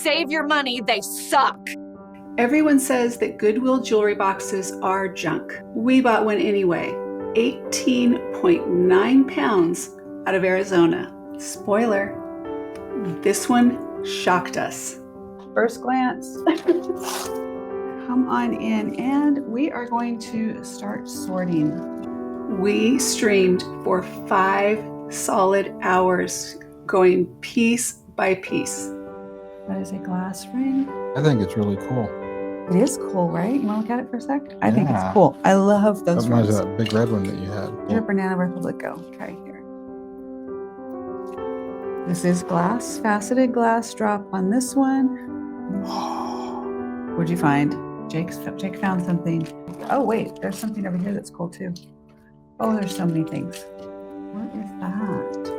save your money, they suck. Everyone says that Goodwill jewelry boxes are junk. We bought one anyway. 18.9 pounds out of Arizona. Spoiler, this one shocked us. First glance. Come on in, and we are going to start sorting. We streamed for 5 solid hours, going piece by piece. That is a glass ring. I think it's really cool. It is cool, right? You want to look at it for a sec? I think it's cool. I love those That reminds rings. me of that big red one that you had. Your Banana Republic go. Try here. This is glass, faceted glass drop on this one. What'd you find? Jake found something. Oh wait, there's something over here that's cool too. Oh, there's so many things. What is that?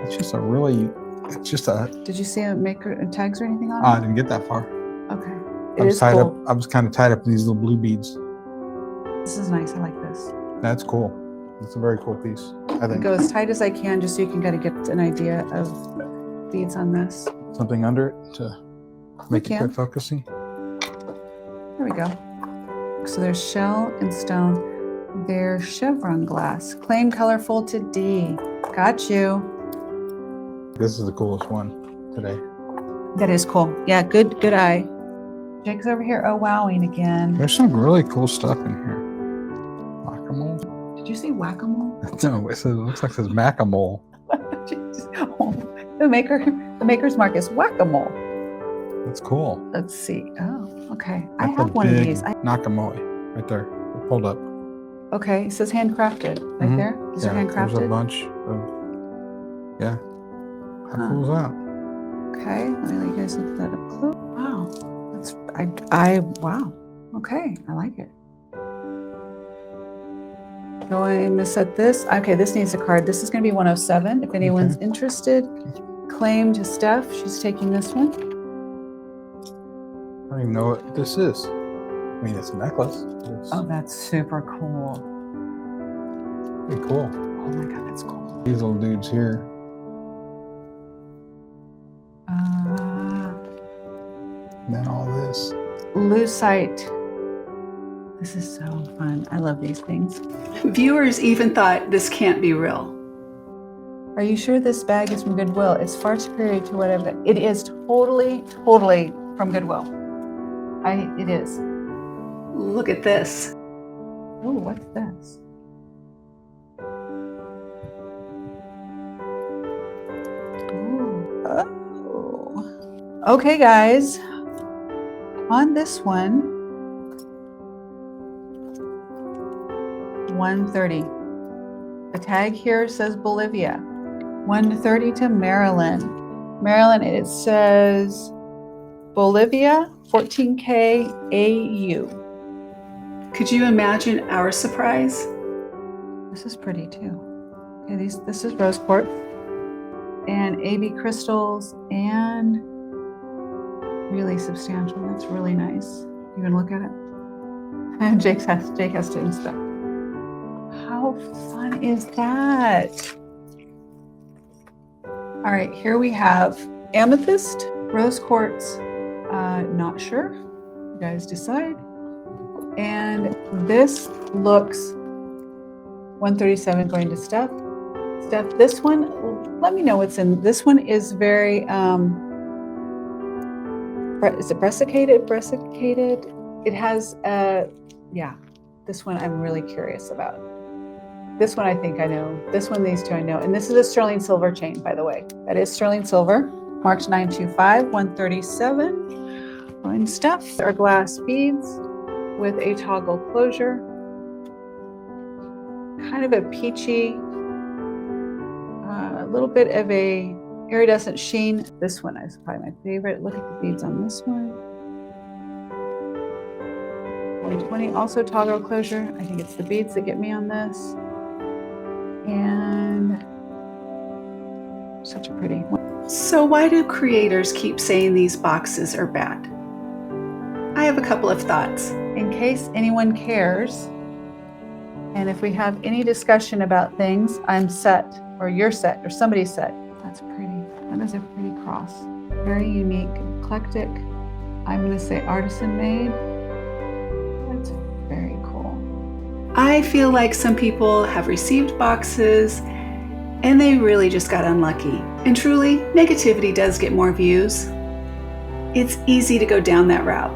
It's just a really, it's just a. Did you see a maker tags or anything on I it? didn't get that far. Okay. I was tied up. I was kind of tied up in these little blue beads. This is nice. I like this. That's cool. It's a very cool piece, I think. Go as tight as I can just so you can kind of get an idea of beads on this. Something under it to make it quite focusing. There we go. So there's shell and stone. There's chevron glass. Claim color folded D. Got you. This is the coolest one today. That is cool. Yeah, good eye. Jake's over here wowing again. There's some really cool stuff in here. Whack-a-mole? Did you say whack-a-mole? No, it looks like it says mac-a-mole. The maker's mark is whack-a-mole. That's cool. Let's see. Oh, okay. That's I have one of these. Nakamoi, right there. Pulled up. Okay, it says handcrafted right there. These are handcrafted. There's a bunch of, yeah. How cool is that? Okay, let me let you guys look at that up close. Wow, wow. Okay, I like it. Going to set this. Okay, this needs a card. This is going to be 107. If anyone's interested, claim to Steph. She's taking this one. I don't even know what this is. I mean, it's a necklace. Oh, that's super cool. Pretty cool. Oh my God, that's cool. These little dudes here. And then all this. Lucite. This is so fun. I love these things. Viewers even thought this can't be real. Are you sure this bag is from Goodwill? It's far superior to whatever. It is totally from Goodwill. It is. Look at this. Oh, what's this? Ooh. Oh. Okay, guys. On this one, 130. The tag here says Bolivia. 130 to Maryland. Maryland, it says Bolivia, 14K AU. Could you imagine our surprise? This is pretty too. Okay, this is rose quartz and AB crystals and really substantial. That's really nice. You gonna look at it? And Jake has to inspect. How fun is that? All right, here we have amethyst, rose quartz. Not sure. You guys decide. And this looks 137 going to Steph. Steph, this one, let me know what's in. This one is very, is it brescicated? Brescicated? It has, yeah, this one I'm really curious about. This one I think I know. This one, these two I know. And this is a sterling silver chain, by the way. That is sterling silver, marked 925, 137. And Steph are glass beads with a toggle closure. Kind of a peachy, a little bit of a iridescent sheen. This one is probably my favorite. Look at the beads on this one. 120, also toggle closure. I think it's the beads that get me on this. And such a pretty one. So why do creators keep saying these boxes are bad? I have a couple of thoughts. In case anyone cares, and if we have any discussion about things, I'm set, or you're set, or somebody's set. That's pretty. That is a pretty cross. Very unique, eclectic. I'm going to say artisan made. That's very cool. I feel like some people have received boxes and they really just got unlucky. And truly, negativity does get more views. It's easy to go down that route.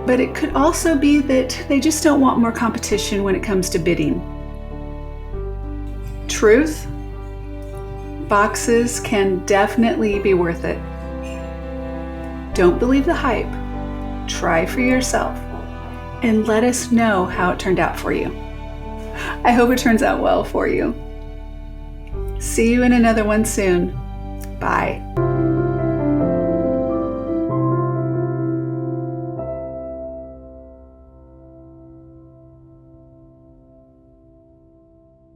But it could also be that they just don't want more competition when it comes to bidding. Truth? Boxes can definitely be worth it. Don't believe the hype. Try for yourself and let us know how it turned out for you. I hope it turns out well for you. See you in another one soon. Bye.